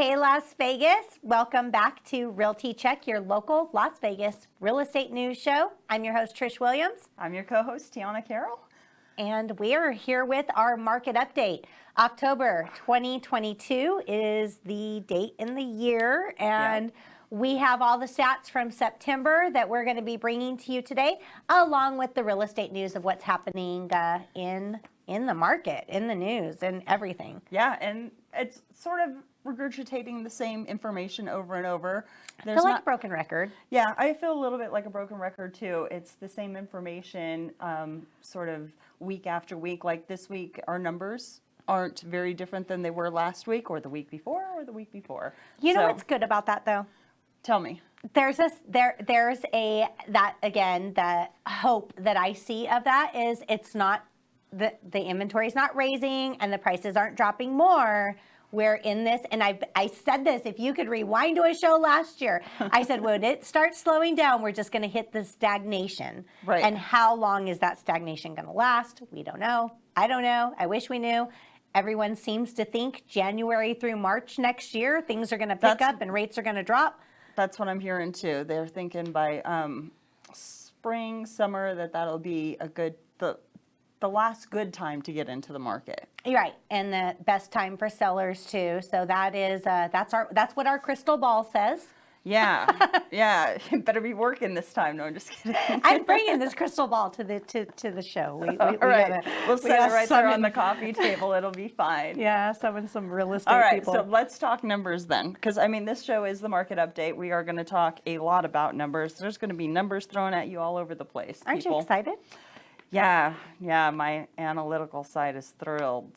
Hey, Las Vegas. Welcome back to Realty Check, your local Las Vegas real estate news show. I'm your host, Trish Williams. I'm your co-host, Tiana Carroll. And we are here with our market update. October 2022 is the date in the year, and we have all the stats from September that we're going to be bringing to you today, along with the real estate news of what's happening in the market, in the news, and everything. Yeah, and it's sort of regurgitating the same information over and over. I feel like a broken record. Yeah, I feel a little bit like a broken record too. It's the same information sort of week after week. Like this week, our numbers aren't very different than they were last week or the week before or the week before. You know what's good about that though? Tell me. The hope that I see of that is it's not, the inventory is not raising and the prices aren't dropping more. We're in this, and I said this, if you could rewind to a show last year, I said, when it starts slowing down, we're just going to hit the stagnation. Right. And how long is that stagnation going to last? We don't know. I don't know. I wish we knew. Everyone seems to think January through March next year, things are going to pick up and rates are going to drop. That's what I'm hearing too. They're thinking by spring, summer, that'll be a good, the last good time to get into the market. You're right, and the best time for sellers too. So that is that's what our crystal ball says. Yeah, yeah. You better be working this time. No, I'm just kidding. I'm bringing this crystal ball to the show. All right, we'll set it right there on the coffee table. It'll be fine. Yeah, summon some real estate All right, people. so let's talk numbers then, because I mean this show is the market update. We are going to talk a lot about numbers. There's going to be numbers thrown at you all over the place. Aren't you excited? Yeah, my analytical side is thrilled.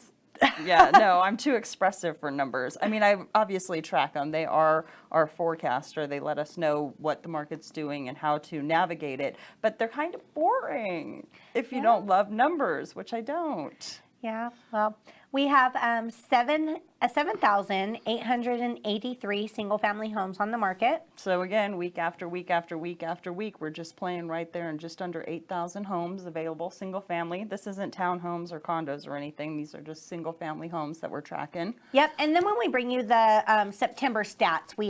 Yeah, no, I'm too expressive for numbers. I mean, I obviously track them. They are our forecaster. They let us know what the market's doing and how to navigate it. But they're kind of boring if you don't love numbers, which I don't. Yeah, well, we have 7,883 single-family homes on the market. So again, week after week after week after week, we're just playing right there in just under 8,000 homes available, single-family. This isn't townhomes or condos or anything. These are just single-family homes that we're tracking. Yep, and then when we bring you the September stats, we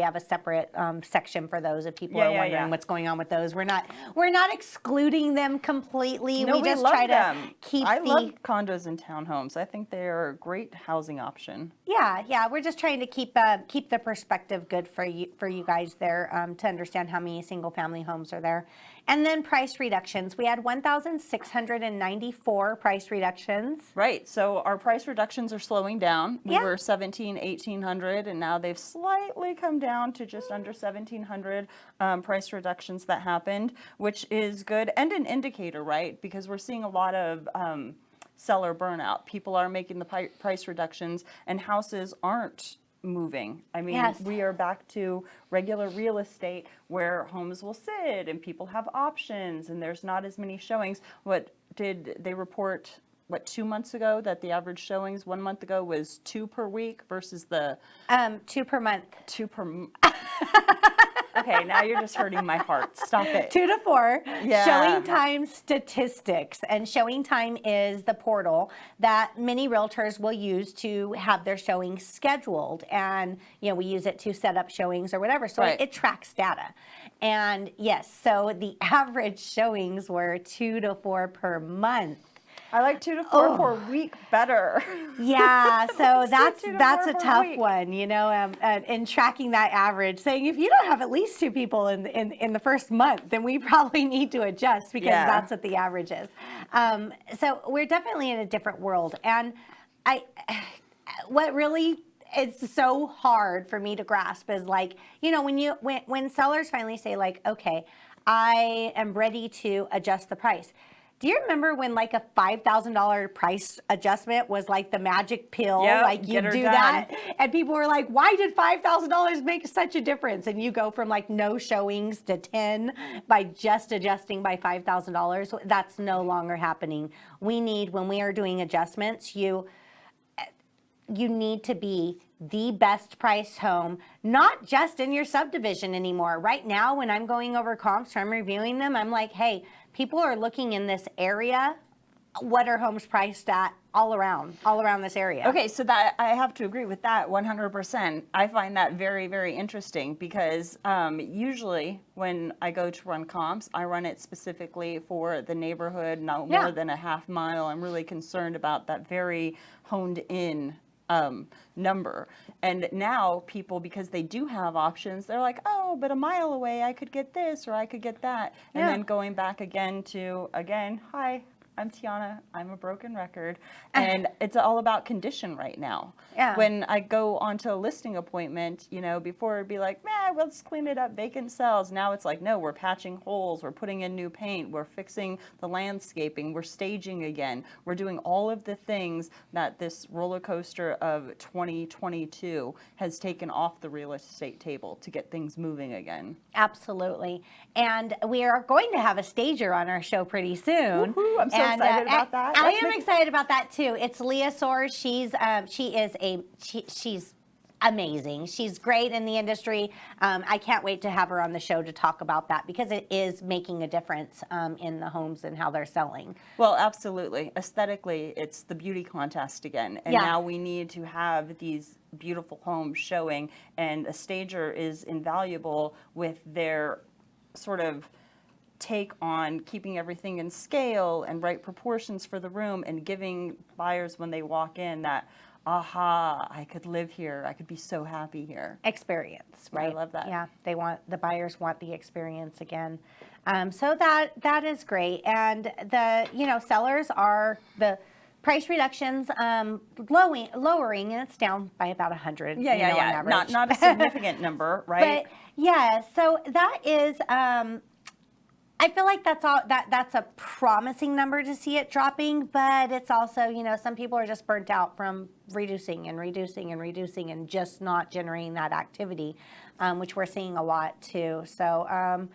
have a separate section for those if people are wondering what's going on with those. We're not excluding them completely. No, we just love try them. to keep I love condos and townhomes. I think they are a great housing option. Yeah, we're just trying to keep the perspective good for you guys there to understand how many single family homes are there. And then price reductions. We had 1,694 price reductions. Right, so our price reductions are slowing down. We Yeah. were 1,800, and now they've slightly come down to just under 1,700 price reductions that happened, which is good and an indicator, right? Because we're seeing a lot of seller burnout. People are making the price reductions and houses aren't moving. I mean, we are back to regular real estate where homes will sit and people have options and there's not as many showings. What did they report, 2 months ago, that the average showings 1 month ago was 2 per week versus the 2 per month. 2 per Okay, now you're just hurting my heart. Stop it. 2 to 4. Yeah. Showing time statistics. And showing time is the portal that many realtors will use to have their showings scheduled. And, we use it to set up showings or whatever. So it tracks data. And yes, so the average showings were 2 to 4 per month. I like 2 to 4 per week better. Yeah, so that's a tough one, in tracking that average, saying if you don't have at least 2 people in the first month, then we probably need to adjust because that's what the average is. So we're definitely in a different world. And what really is so hard for me to grasp is when sellers finally say okay, I am ready to adjust the price. Do you remember when a $5,000 price adjustment was the magic pill? You do that, and people were like, "Why did $5,000 make such a difference?" And you go from no showings to 10 by just adjusting by $5,000. That's no longer happening. When we are doing adjustments, you need to be the best priced home, not just in your subdivision anymore. Right now, when I'm going over comps, I'm reviewing them, I'm like, hey, people are looking in this area. What are homes priced at all around this area. Okay, so that I have to agree with that 100%. I find that very, very interesting because usually when I go to run comps, I run it specifically for the neighborhood, no more than a half mile. I'm really concerned about that very honed in number. And now people, because they do have options, they're like, oh, but a mile away I could get this or I could get that. And then going back again to, hi, I'm Tiana, I'm a broken record, and it's all about condition right now. Yeah. When I go onto a listing appointment, before it'd be like, let's clean it up, vacant cells. Now it's like, no, we're patching holes, we're putting in new paint, we're fixing the landscaping, we're staging again. We're doing all of the things that this roller coaster of 2022 has taken off the real estate table to get things moving again. Absolutely. And we are going to have a stager on our show pretty soon. Woo-hoo, I'm so excited about that. I am excited about that too. It's Leah Soares. She's amazing. She's great in the industry. I can't wait to have her on the show to talk about that because it is making a difference in the homes and how they're selling. Well, absolutely. Aesthetically, it's the beauty contest again. And now we need to have these beautiful homes showing, and a stager is invaluable with their sort of take on keeping everything in scale and right proportions for the room and giving buyers when they walk in that, aha, I could live here. I could be so happy here. Experience, right? I love that. Yeah, the buyers want the experience again. So that is great. And the, sellers are the price reductions lowering, and it's down by about 100. Yeah. On average. Not a significant number, right? But yeah, so that is, I feel like that's a promising number to see it dropping, but it's also, some people are just burnt out from reducing and just not generating that activity, which we're seeing a lot too. So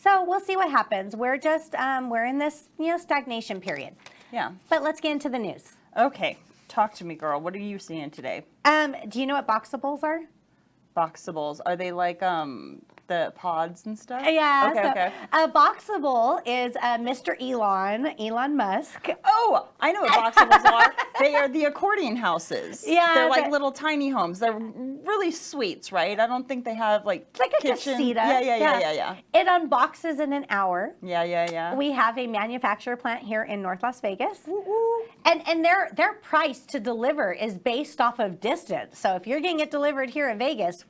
we'll see what happens. We're just, we're in this, stagnation period. Yeah. But let's get into the news. Okay. Talk to me, girl. What are you seeing today? Do you know what boxables are? Boxables. Are they like the pods and stuff? Yeah. Okay. A boxable is Mr. Elon Musk. Oh, I know what boxables are. They are the accordion houses. Yeah. They're like little tiny homes. They're really suites, right? I don't think they have like a kitchen. casita. Yeah. It unboxes in an hour. Yeah. We have a manufacturer plant here in North Las Vegas. And their price to deliver is based off of distance. So if you're getting it delivered here in Vegas,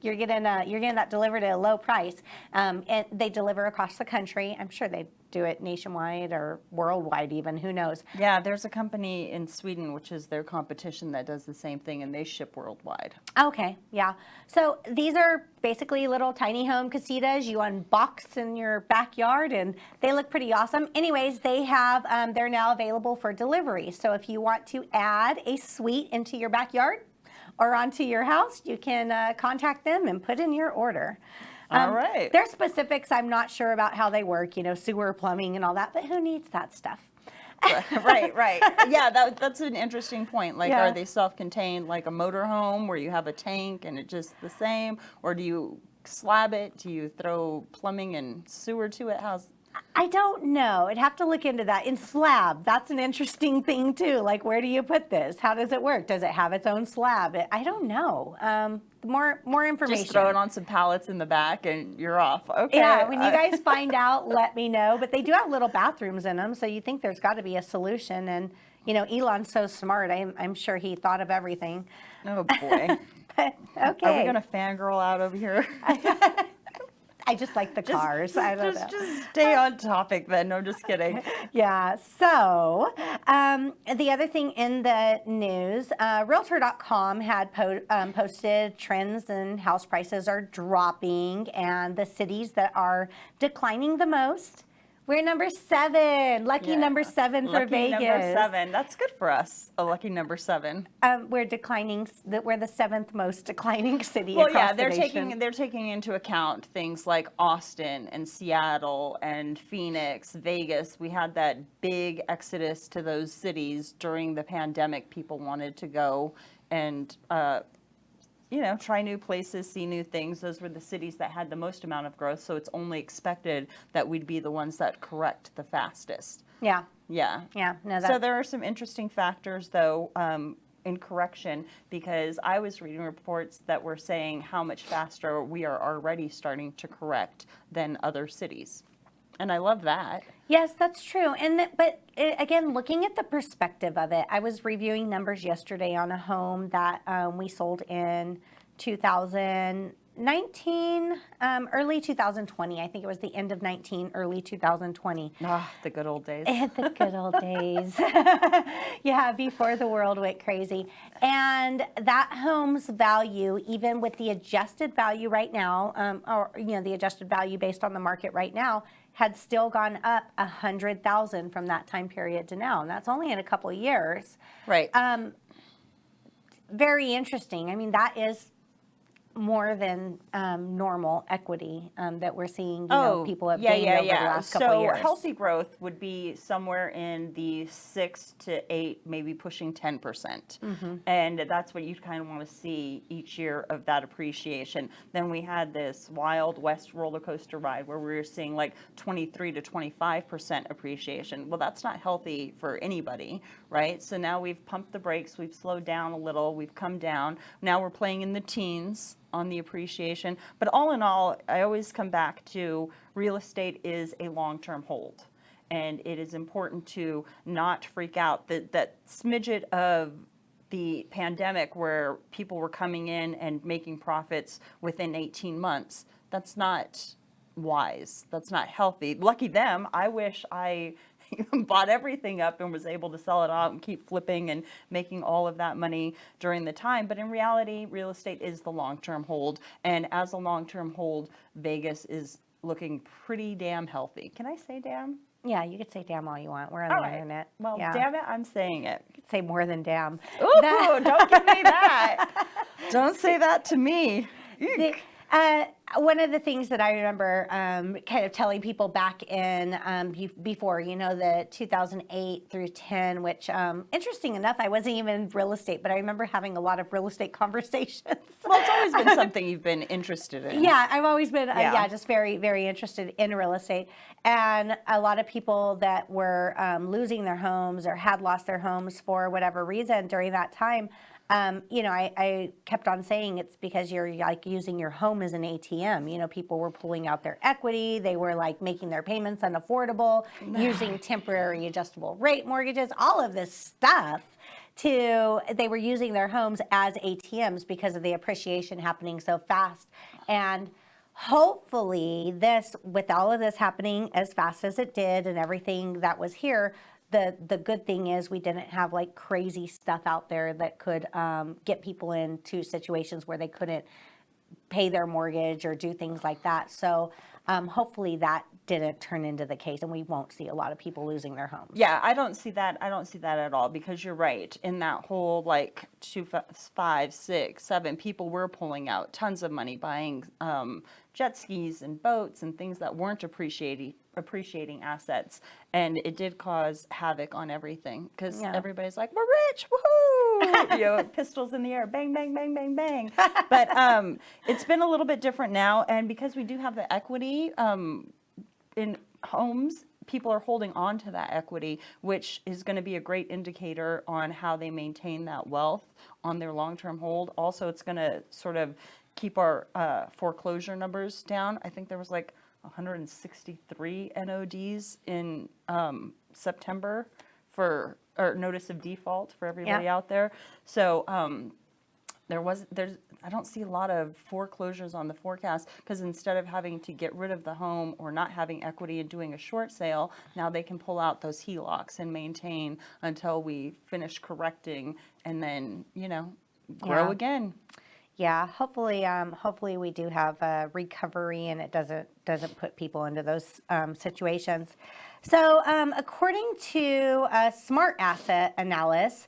you're getting that delivered at a low price. And they deliver across the country. I'm sure they do it nationwide or worldwide even, who knows. Yeah, there's a company in Sweden, which is their competition, that does the same thing, and they ship worldwide. Okay, yeah. So these are basically little tiny home casitas you unbox in your backyard, and they look pretty awesome. Anyways, they have, they're now available for delivery. So if you want to add a suite into your backyard or onto your house, you can contact them and put in your order. All right. Their specifics, I'm not sure about how they work, sewer, plumbing, and all that, but who needs that stuff? Right. Yeah, that's an interesting point. Like, are they self-contained like a motorhome where you have a tank and it's just the same? Or do you slab it? Do you throw plumbing and sewer to it? I don't know. I'd have to look into that. In slab, that's an interesting thing too. Like, where do you put this? How does it work? Does it have its own slab? I don't know. More information. Just throw it on some pallets in the back and you're off. Okay. Yeah, when you guys find out, let me know. But they do have little bathrooms in them, so you think there's got to be a solution. And, Elon's so smart. I'm sure he thought of everything. Oh, boy. But, okay. Are we going to fangirl out over here? I just like the cars. I don't know. Just stay on topic then. No, just kidding. Yeah. So the other thing in the news, Realtor.com had posted trends and house prices are dropping, and the cities that are declining the most. We're number 7. Lucky number 7 for Vegas. Lucky number 7. That's good for us. A lucky number 7. We're declining. We're the 7th most declining city. Well, across they're the nation. they're taking into account things like Austin and Seattle and Phoenix, Vegas. We had that big exodus to those cities during the pandemic. People wanted to go and try new places, see new things. Those were the cities that had the most amount of growth, so it's only expected that we'd be the ones that correct the fastest. Yeah. Yeah. Yeah. No, So there are some interesting factors, though, in correction, because I was reading reports that were saying how much faster we are already starting to correct than other cities. And I love that. Yes, that's true. Again, looking at the perspective of it, I was reviewing numbers yesterday on a home that we sold in 2019, early 2020. I think it was the end of 19, early 2020. Ah, the good old days. The good old days. Yeah, before the world went crazy. And that home's value, even with the adjusted value right now, or the adjusted value based on the market right now, had still gone up 100,000 from that time period to now, and that's only in a couple of years. Right. Very interesting. I mean, that is more than normal equity that we're seeing. People have gained over the last couple of years. So healthy growth would be somewhere in the 6 to 8, maybe pushing 10%, and that's what you kind of want to see each year of that appreciation. Then we had this Wild West roller coaster ride where we were seeing like 23 to 25% appreciation. Well, that's not healthy for anybody, right? So now we've pumped the brakes, we've slowed down a little, we've come down. Now we're playing in the teens on the appreciation. But all in all, I always come back to real estate is a long-term hold. And it is important to not freak out. That smidget of the pandemic where people were coming in and making profits within 18 months, that's not wise. That's not healthy. Lucky them. I wish I bought everything up and was able to sell it out and keep flipping and making all of that money during the time. But in reality, real estate is the long-term hold. And as a long-term hold, Vegas is looking pretty damn healthy. Can I say damn? Yeah, you could say damn all you want. We're on All the right. internet. Well, yeah. damn it, I'm saying it. You could say more than damn. Ooh, don't give me that. Don't say that to me. Eek. One of the things that I remember kind of telling people back in before, the 2008 through 10, which interesting enough, I wasn't even in real estate, but I remember having a lot of real estate conversations. Well, it's always been something you've been interested in. Yeah, I've always been, just very, very interested in real estate. And a lot of people that were losing their homes or had lost their homes for whatever reason during that time, I kept on saying it's because you're like using your home as an ATM. People were pulling out their equity. They were like making their payments unaffordable, using temporary adjustable rate mortgages, all of this stuff. They were using their homes as ATMs because of the appreciation happening so fast. And hopefully with all of this happening as fast as it did and everything that was here, the good thing is we didn't have like crazy stuff out there that could get people into situations where they couldn't pay their mortgage or do things like that. So hopefully that didn't turn into the case and we won't see a lot of people losing their homes. Yeah, I don't see that at all, because you're right. In that whole like 2, 5, 6, 7 people were pulling out tons of money buying jet skis and boats and things that weren't appreciating assets, and it did cause havoc on everything because everybody's like, we're rich, woohoo! Pistols in the air, bang, bang, bang, bang, bang. But it's been a little bit different now, and because we do have the equity in homes, people are holding on to that equity, which is going to be a great indicator on how they maintain that wealth on their long-term hold. Also, it's going to sort of keep our foreclosure numbers down. I think there was like 163 NODs in September or notice of default for everybody out there. So I don't see a lot of foreclosures on the forecast, because instead of having to get rid of the home or not having equity and doing a short sale, now they can pull out those HELOCs and maintain until we finish correcting and then, grow again. Yeah, hopefully we do have a recovery and it doesn't put people into those situations. So according to Smart Asset Analysis.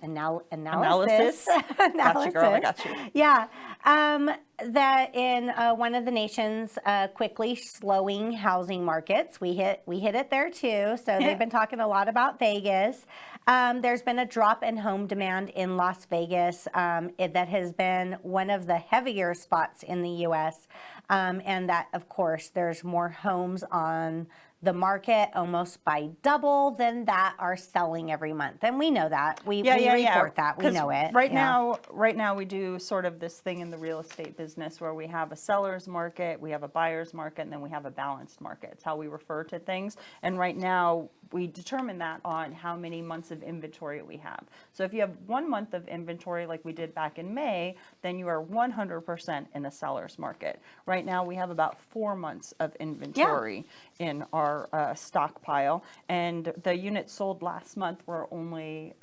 Analysis. Got you, girl. I got you. Yeah. That in one of the nation's quickly slowing housing markets, we hit it there too. So they've been talking a lot about Vegas. There's been a drop in home demand in Las Vegas that has been one of the heavier spots in the U.S. And that, of course, there's more homes on the market almost by double than that are selling every month. And we know that. We report that. We know it. Right now we do sort of this thing in the real estate business where we have a seller's market, we have a buyer's market, and then we have a balanced market. It's how we refer to things. And right now we determine that on how many months of inventory we have. So if you have 1 month of inventory like we did back in May, then you are 100% in a seller's market. Right now we have about 4 months of inventory in our stockpile, and the units sold last month were only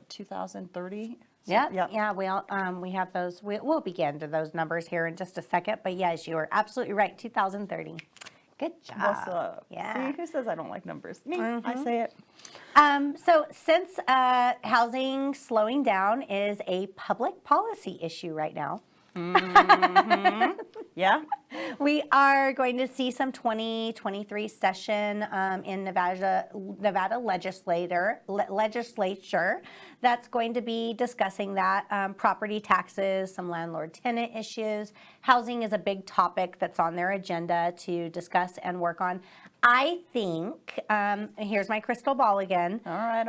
2,030. We have those. We'll begin to those numbers here in just a second. But yes, you are absolutely right. 2,030. Good job. What's up? See, who says I don't like numbers? Me. I say it. So since housing slowing down is a public policy issue right now, Yeah. we are going to see some 2023 session in Nevada legislature that's going to be discussing that, property taxes, some landlord-tenant issues. Housing is a big topic that's on their agenda to discuss and work on. I think, here's my crystal ball again, All right.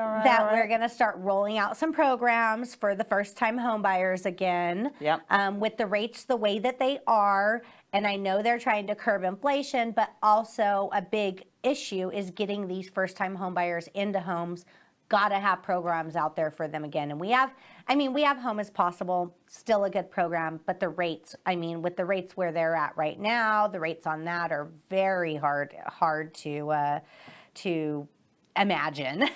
we're going to start rolling out some programs for the first-time home buyers again. Yep. With the rates the way that they are, and I know they're trying to curb inflation, but also a big issue is getting these first-time home buyers into homes. Got to have programs out there for them again. And we have Home is Possible, still a good program, but the rates, with the rates where they're at right now, the rates on that are very hard to imagine.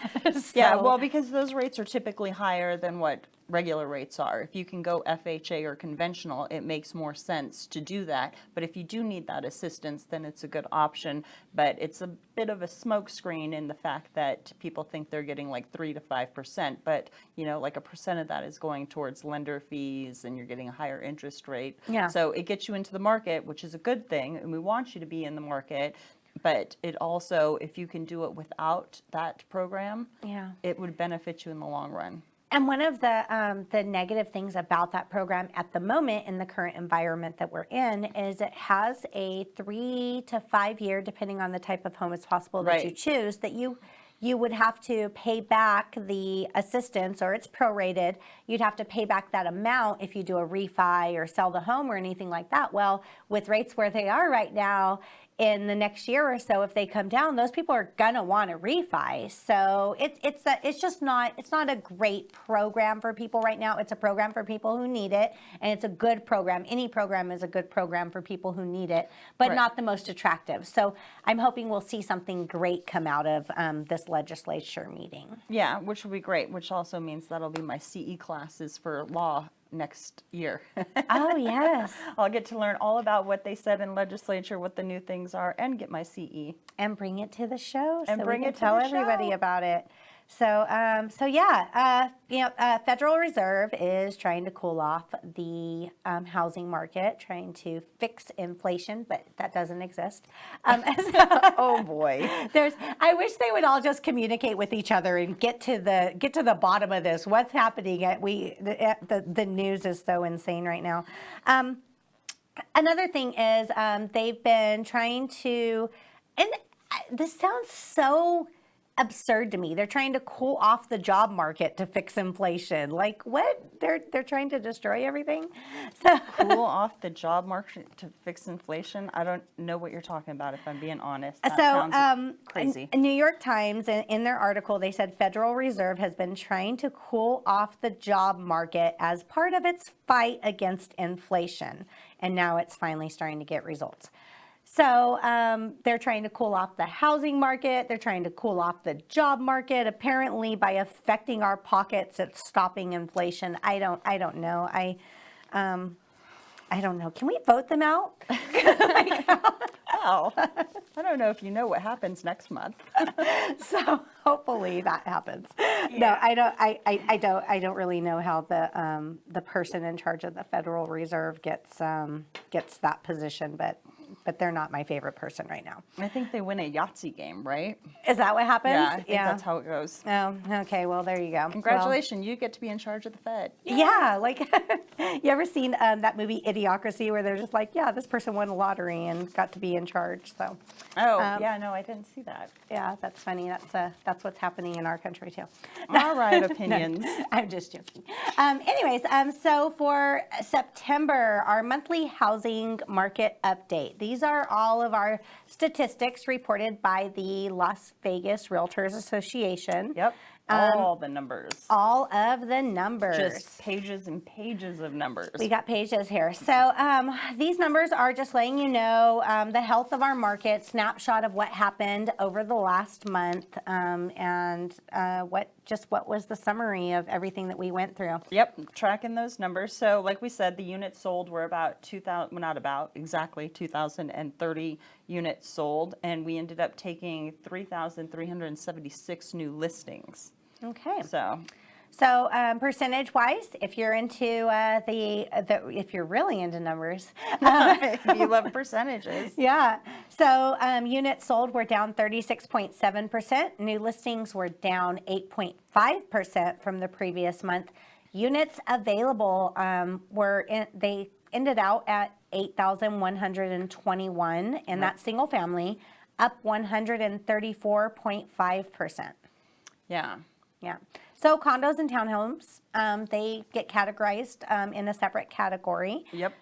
Yeah, well, because those rates are typically higher than what regular rates are. If you can go FHA or conventional, it makes more sense to do that. But if you do need that assistance, then it's a good option. But it's a bit of a smokescreen in the fact that people think they're getting like 3 to 5%, but like a percent of that is going towards lender fees, and you're getting a higher interest rate. Yeah. So it gets you into the market, which is a good thing, and we want you to be in the market. But it also, if you can do it without that program, it would benefit you in the long run. And one of the negative things about that program at the moment in the current environment that we're in is it has a 3 to 5 year, depending on the type of Home is Possible that you choose, that you would have to pay back the assistance, or it's prorated. You'd have to pay back that amount if you do a refi or sell the home or anything like that. Well, with rates where they are right now, in the next year or so, if they come down, those people are gonna want to refi. So it's not a great program for people right now. It's a program for people who need it, and it's a good program. Any program is a good program for people who need it, but not the most attractive. So I'm hoping we'll see something great come out of this legislature meeting. Yeah, which will be great, which also means that'll be my CE classes for law next year. Oh, yes. I'll get to learn all about what they said in legislature, what the new things are, and get my CE. And bring it to the show, and so bring we can it to tell the everybody show. about it. So, Federal Reserve is trying to cool off the housing market, trying to fix inflation, but that doesn't exist. Oh boy! I wish they would all just communicate with each other and get to the bottom of this. What's happening? The news is so insane right now. Another thing is they've been trying to, and this sounds so absurd to me. They're trying to cool off the job market to fix inflation. Like what? They're trying to destroy everything. So cool off the job market to fix inflation? I don't know what you're talking about, if I'm being honest. That sounds crazy. New York Times, in their article, they said Federal Reserve has been trying to cool off the job market as part of its fight against inflation, and now it's finally starting to get results. So they're trying to cool off the housing market. They're trying to cool off the job market. Apparently, by affecting our pockets, it's stopping inflation. I don't know. I don't know. Can we vote them out? Well, I don't know if you know what happens next month. So hopefully that happens. Yeah. No, I don't really know how the person in charge of the Federal Reserve gets that position, but but they're not my favorite person right now. I think they win a Yahtzee game, right? Is that what happens? Yeah, I think that's how it goes. Oh, okay. Well, there you go. Congratulations, you get to be in charge of the Fed. Yeah, like you ever seen that movie Idiocracy where they're just like, yeah, this person won the lottery and got to be in charge. So, yeah, no, I didn't see that. yeah, that's funny. That's what's happening in our country too. All right, opinions. No, I'm just joking. Anyways, so for September, our monthly housing market update. These are all of our statistics reported by the Las Vegas Realtors Association. Yep. All the numbers. All of the numbers. Just pages and pages of numbers. We got pages here. So these numbers are just letting you know the health of our market, snapshot of what happened over the last month, and what was the summary of everything that we went through. Yep, tracking those numbers. So like we said, the units sold were about 2,000, well, not about, exactly 2,030 units sold, and we ended up taking 3,376 new listings. Okay. So percentage-wise, if you're into if you're really into numbers, if you love percentages. yeah. So units sold were down 36.7%. New listings were down 8.5% from the previous month. Units available they ended out at 8,121, and that's single family, up 134.5%. Yeah. Yeah. So condos and townhomes, they get categorized in a separate category. Yep.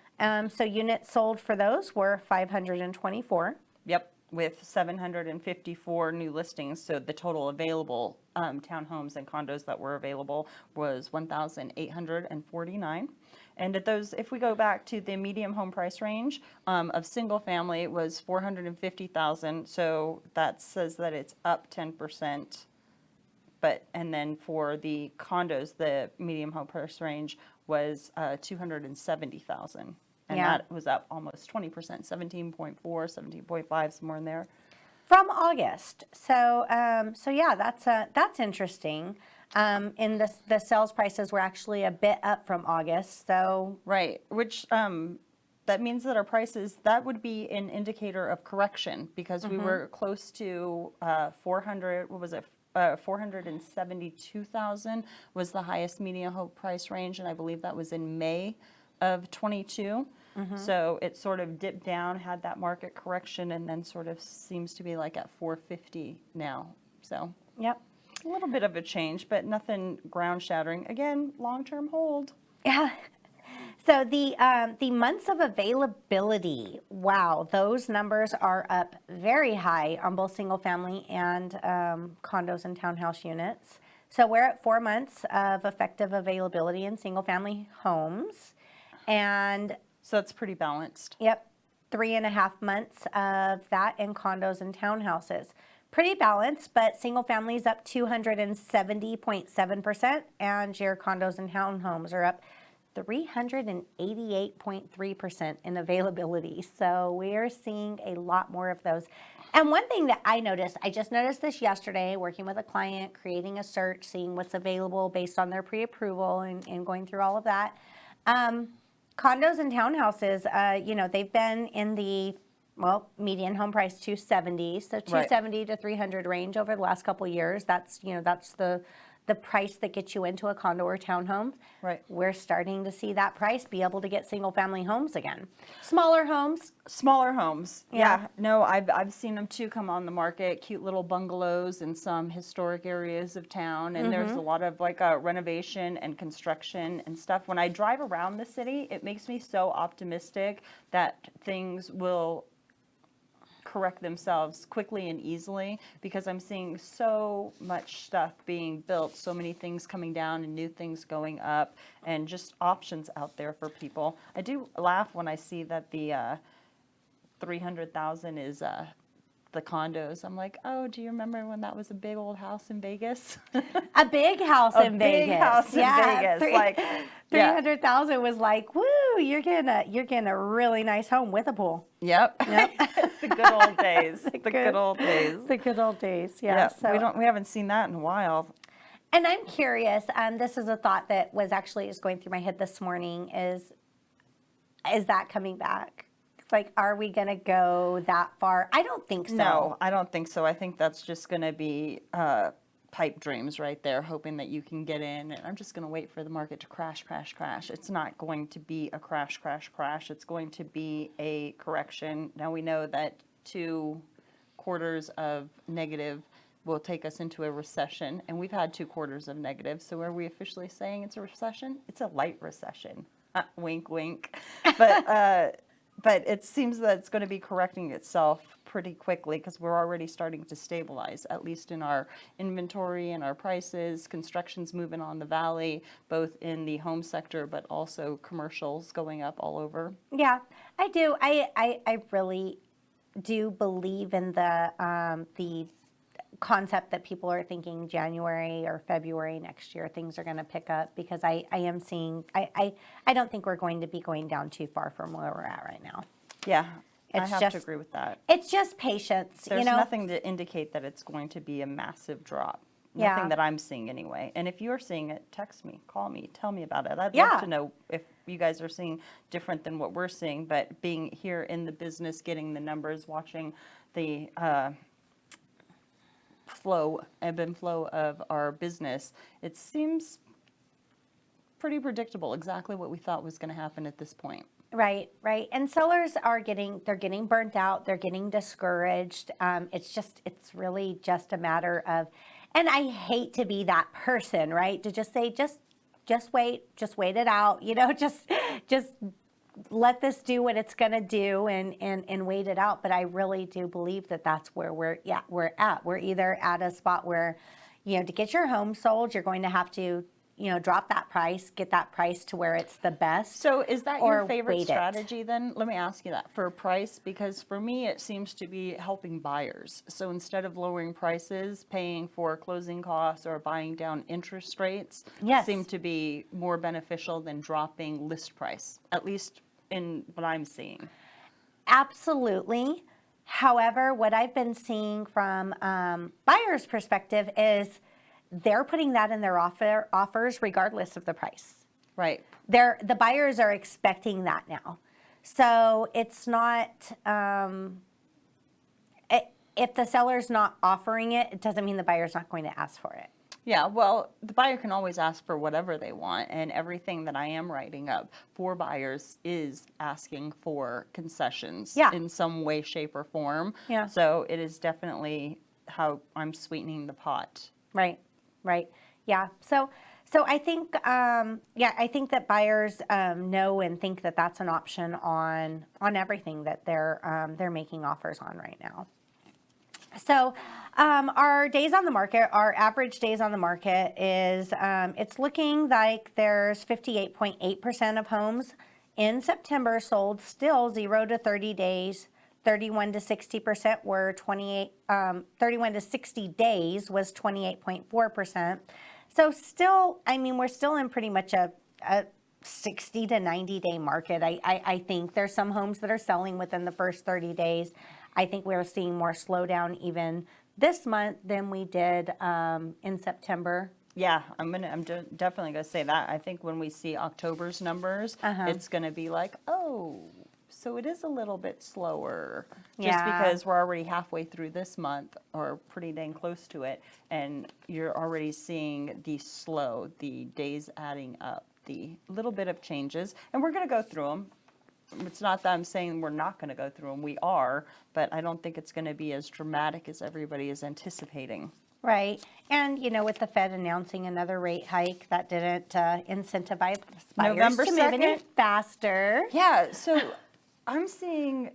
So units sold for those were 524. Yep, with 754 new listings. So the total available townhomes and condos that were available was 1,849. And at those, if we go back to the medium home price range of single family, it was 450,000. So that says that it's up 10%. And then for the condos, the medium home price range was 270,000. And that was up almost 20%, 17.4, 17.5, somewhere in there. From August. So yeah, that's interesting. And the sales prices were actually a bit up from August. So right, which that means that our prices, that would be an indicator of correction, because we were close to 400. What was it? 472,000 was the highest median home price range, and I believe that was in May of 22. So it sort of dipped down, had that market correction, and then sort of seems to be like at 450 now. So yep, a little bit of a change, but nothing ground shattering. Again, long-term hold. yeah. So the months of availability, wow, those numbers are up very high on both single family and condos and townhouse units. So we're at 4 months of effective availability in single family homes, and so it's pretty balanced. Yep, 3.5 months of that in condos and townhouses. Pretty balanced, but single families up 270.7%, and your condos and townhomes are up 388.3% in availability. So we are seeing a lot more of those. And one thing that I just noticed this yesterday, working with a client, creating a search, seeing what's available based on their pre-approval and going through all of that. Condos and townhouses, they've been in the, median home price 270, so 270 to 300 range over the last couple of years. That's the price that gets you into a condo or townhome. Right. We're starting to see that price be able to get single family homes again. Smaller homes. Yeah. No, I've seen them too come on the market. Cute little bungalows in some historic areas of town, and there's a lot of like renovation and construction and stuff. When I drive around the city, it makes me so optimistic that things will correct themselves quickly and easily, because I'm seeing so much stuff being built, so many things coming down and new things going up, and just options out there for people. I do laugh when I see that the 300,000 is the condos. I'm like, oh, do you remember when that was a big old house in Vegas? A big house in Vegas. Big house in Vegas. Like 300,000 was like, woo, you're getting a really nice home with a pool. Yep. The good old days. The good old days. The good old days. Yeah. So we haven't seen that in a while. And I'm curious, this is a thought that was actually just going through my head this morning, is that coming back? Like, are we going to go that far? I don't think so. No, I don't think so. I think that's just going to be pipe dreams right there, hoping that you can get in. And I'm just going to wait for the market to crash, crash, crash. It's not going to be a crash, crash, crash. It's going to be a correction. Now we know that 2 quarters of negative will take us into a recession. And we've had 2 quarters of negative. So are we officially saying it's a recession? It's a light recession. Wink, wink. But it seems that it's going to be correcting itself pretty quickly because we're already starting to stabilize, at least in our inventory and our prices. Construction's moving on the valley, both in the home sector, but also commercials going up all over. Yeah, I do. I really do believe in the concept that people are thinking January or February next year things are going to pick up, because I am seeing, I don't think we're going to be going down too far from where we're at right now. Yeah, It's I have just- to agree with that. It's just patience. There's you know? nothing to indicate that it's going to be a massive drop. Yeah. Nothing that I'm seeing anyway. And if you're seeing it, text me, call me, tell me about it. I'd Yeah. love to know if you guys are seeing different than what we're seeing. But being here in the business, getting the numbers, watching the ebb and flow of our business, it seems pretty predictable, exactly what we thought was going to happen at this point. Right, right. And sellers are they're getting burnt out. They're getting discouraged. It's really just a matter of, and I hate to be that person, right? To just say, just wait it out, just let this do what it's going to do and wait it out. But I really do believe that that's where we're at. We're either at a spot where, to get your home sold, you're going to have to, drop that price, get that price to where it's the best. So is that your favorite wait it. strategy then? Let me ask you that. For price, because for me it seems to be helping buyers. So instead of lowering prices, paying for closing costs or buying down interest rates Yes. seem to be more beneficial than dropping list price, at least in what I'm seeing. Absolutely. However, what I've been seeing from buyers' perspective is they're putting that in their offers regardless of the price. Right. The buyers are expecting that now. So it's not, if the seller's not offering it, it doesn't mean the buyer's not going to ask for it. Yeah, well, the buyer can always ask for whatever they want, and everything that I am writing up for buyers is asking for concessions in some way, shape, or form. Yeah. So it is definitely how I'm sweetening the pot. Right. Yeah. So I think, I think that buyers know and think that that's an option on everything that they're making offers on right now. So our days on the market, our average days on the market is, it's looking like there's 58.8% of homes in September sold still 0 to 30 days. 31 to 60% were 31 to 60 days was 28.4%. So still, we're still in pretty much a 60 to 90 day market. I think there's some homes that are selling within the first 30 days. I think we're seeing more slowdown even this month than we did in September. Yeah, I'm definitely gonna say that. I think when we see October's numbers, it's gonna be like, oh, so it is a little bit slower, just because we're already halfway through this month, or pretty dang close to it, and you're already seeing the days adding up, the little bit of changes, and we're gonna go through them. It's not that I'm saying we're not gonna go through them, we are, but I don't think it's gonna be as dramatic as everybody is anticipating. Right. And, with the Fed announcing another rate hike, that didn't incentivize buyers November to move any 2nd? faster. Yeah, so I'm seeing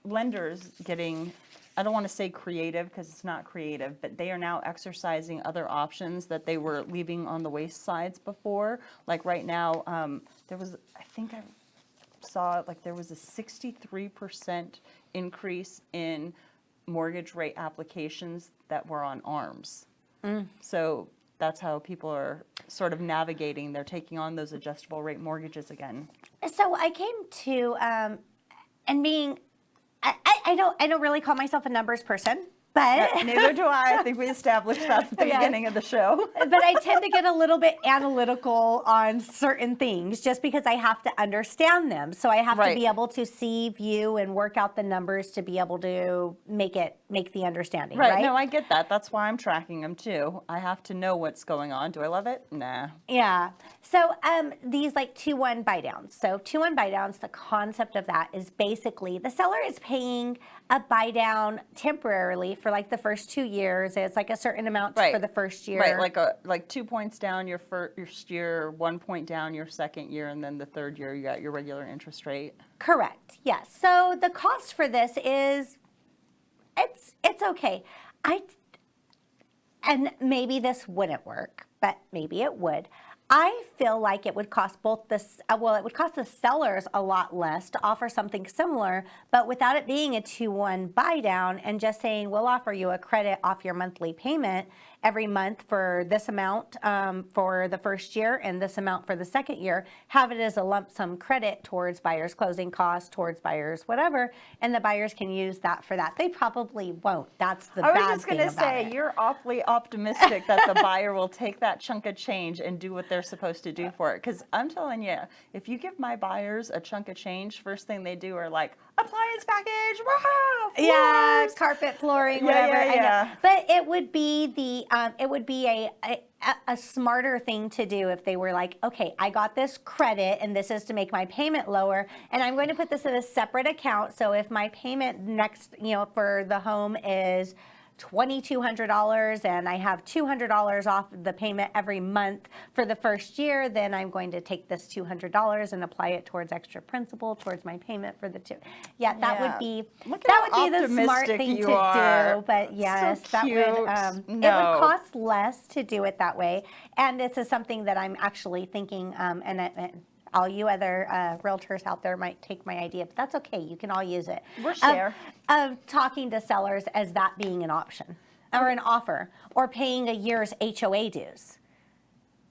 lenders getting, I don't want to say creative because it's not creative, but they are now exercising other options that they were leaving on the waste sides before. Like right now, there was a 63% increase in mortgage rate applications that were on ARMs. So that's how people are sort of navigating. They're taking on those adjustable rate mortgages again. So I came to, and being, I don't really call myself a numbers person. But neither do I. I think we established that at the beginning of the show. But I tend to get a little bit analytical on certain things just because I have to understand them. So I have to be able to see, view, and work out the numbers to be able to make the understanding. Right. No, I get that. That's why I'm tracking them too. I have to know what's going on. Do I love it? Nah. Yeah. So these like 2-1 buy downs. So 2-1 buy downs, the concept of that is basically the seller is paying a buy down temporarily for like the first 2 years. It's like a certain amount for the first year. Right, like 2 points down your first year, 1 point down your second year, and then the third year you got your regular interest rate. Correct. Yes. So the cost for this is it's okay. And maybe this wouldn't work, but maybe it would. I feel like it would cost it would cost the sellers a lot less to offer something similar, but without it being a 2-1 buy down and just saying, we'll offer you a credit off your monthly payment every month for this amount for the first year and this amount for the second year, have it as a lump sum credit towards buyers' closing costs, towards buyers' whatever, and the buyers can use that for that. They probably won't. That's the bad thing about it. I was just going to say, you're awfully optimistic that the buyer will take that chunk of change and do what they're supposed to do for it. Because I'm telling you, if you give my buyers a chunk of change, first thing they do are like, appliance package, wow, floors. Yeah, carpet, flooring, whatever. Yeah. But it would be a smarter thing to do if they were like, okay, I got this credit and this is to make my payment lower, and I'm going to put this in a separate account. So if my payment next, for the home is $2,200 and I have $200 off the payment every month for the first year, then I'm going to take this $200 and apply it towards extra principal towards my payment for the two. Yeah, that would be the smart thing to do. But yes, so cute. It would cost less to do it that way. And it's something that I'm actually thinking, and all you other realtors out there might take my idea, but that's okay. You can all use it. We'll share. Of talking to sellers as that being an option or an offer, or paying a year's HOA dues.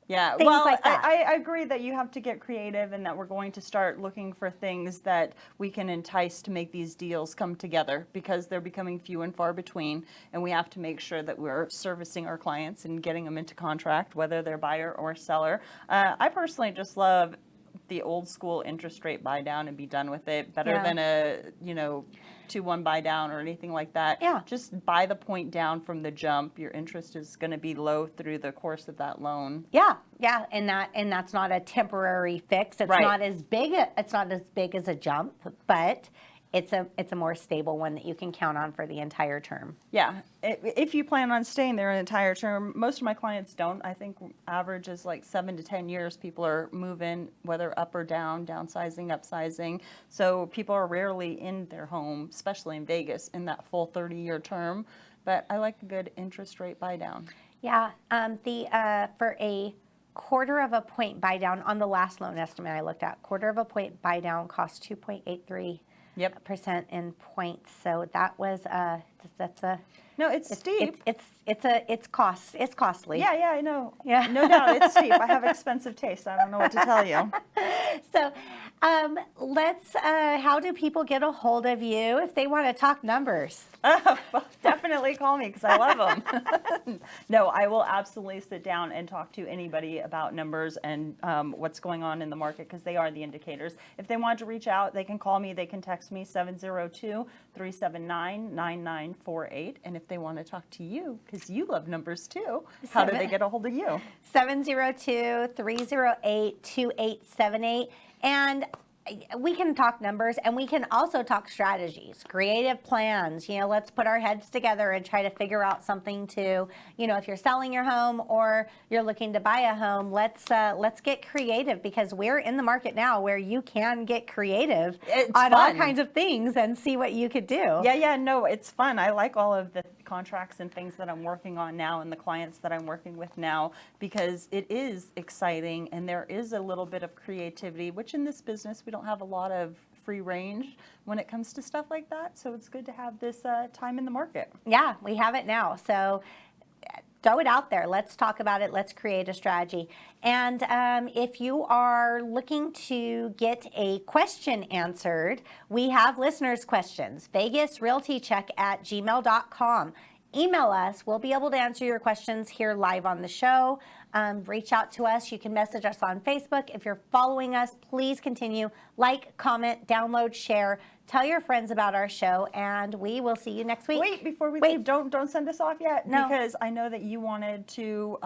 Yeah, Things like that. I agree that you have to get creative and that we're going to start looking for things that we can entice to make these deals come together, because they're becoming few and far between, and we have to make sure that we're servicing our clients and getting them into contract, whether they're buyer or seller. I personally just love the old school interest rate buy down and be done with it. Better than a 2-1 buy down or anything like that. Yeah. Just buy the point down from the jump. Your interest is going to be low through the course of that loan. Yeah, and that's not a temporary fix. It's not as big. It's not as big as a jump, but it's a more stable one that you can count on for the entire term. Yeah, if you plan on staying there an entire term. Most of my clients don't. I think average is like 7 to 10 years. People are moving, whether up or down, downsizing, upsizing. So people are rarely in their home, especially in Vegas, in that full 30-year term. But I like a good interest rate buy down. Yeah, for a 1/4 point buy down on the last loan estimate I looked at, 1/4 point buy down costs 2.83%. Percent in points. So that was it's steep. It's costly. Yeah, I know. Yeah. No doubt it's steep. I have expensive taste. I don't know what to tell you. So how do people get a hold of you if they want to talk numbers? Well, definitely call me because I love them. No, I will absolutely sit down and talk to anybody about numbers and what's going on in the market, because they are the indicators. If they want to reach out, they can call me. They can text me 702-379-9948. And if they want to talk to you, because you love numbers too, how do they get a hold of you? 702-308-2878. And we can talk numbers, and we can also talk strategies, creative plans. Let's put our heads together and try to figure out something to, if you're selling your home or you're looking to buy a home, let's get creative, because we're in the market now where you can get creative on all kinds of things and see what you could do. Yeah, no, it's fun. I like all of the contracts and things that I'm working on now and the clients that I'm working with now, because it is exciting and there is a little bit of creativity, which in this business we don't have a lot of free range when it comes to stuff like that. So it's good to have this time in the market. Yeah, we have it now. So throw it out there. Let's talk about it. Let's create a strategy. And if you are looking to get a question answered, we have listeners' questions. VegasRealtyCheck@gmail.com. email us. We'll be able to answer your questions here live on the show. Reach out to us. You can message us on Facebook. If you're following us, please continue. Like, comment, download, share. Tell your friends about our show, and we will see you next week. Wait, before we leave, don't send us off yet. No. Because I know that you wanted to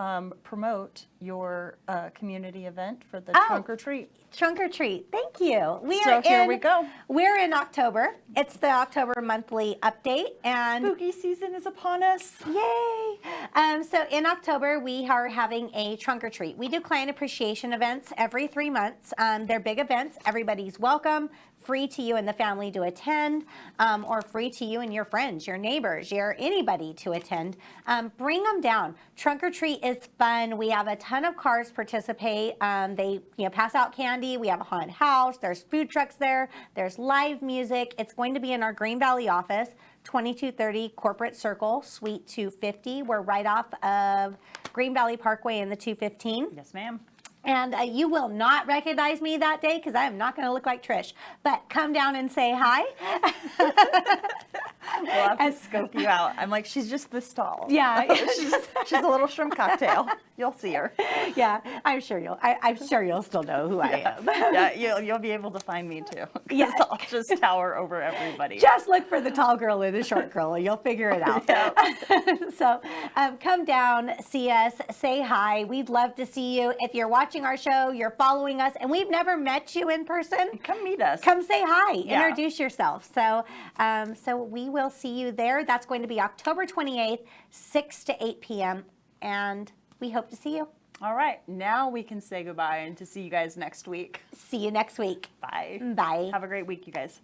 promote your community event for the trunk or treat. Trunk or treat. Thank you. Here we go. We're in October. It's the October monthly update, and Spooky season is upon us. yay! So in October, we are having a trunk or treat. We do client appreciation events every 3 months. They're big events. Everybody's welcome. Free to you and the family to attend, or free to you and your friends, your neighbors, anybody to attend. Bring them down. Trunk or treat is fun. We have a ton of cars participate. They pass out candy. We have a haunted house. There's food trucks there. There's live music. It's going to be in our Green Valley office, 2230 Corporate Circle, Suite 250. We're right off of Green Valley Parkway in the 215. Yes, ma'am. And you will not recognize me that day because I am not going to look like Trish. But come down and say hi. We'll have to scope you out. I'm like, she's just this tall. Yeah. she's a little shrimp cocktail. You'll see her. Yeah, I'm sure you'll still know who I am. Yeah, you'll be able to find me too. Yeah. I'll just tower over everybody. Just look for the tall girl or the short girl, and you'll figure it out. So come down, see us, say hi. We'd love to see you. If you're watching our show, you're following us, and we've never met you in person, Come meet us. come say hi. Yeah. Introduce yourself. So we will see you there. That's going to be October 28th, 6 to 8 p.m., and we hope to see you. All right, now we can say goodbye and to see you guys next week. See you next week. Bye. Bye. Have a great week, you guys.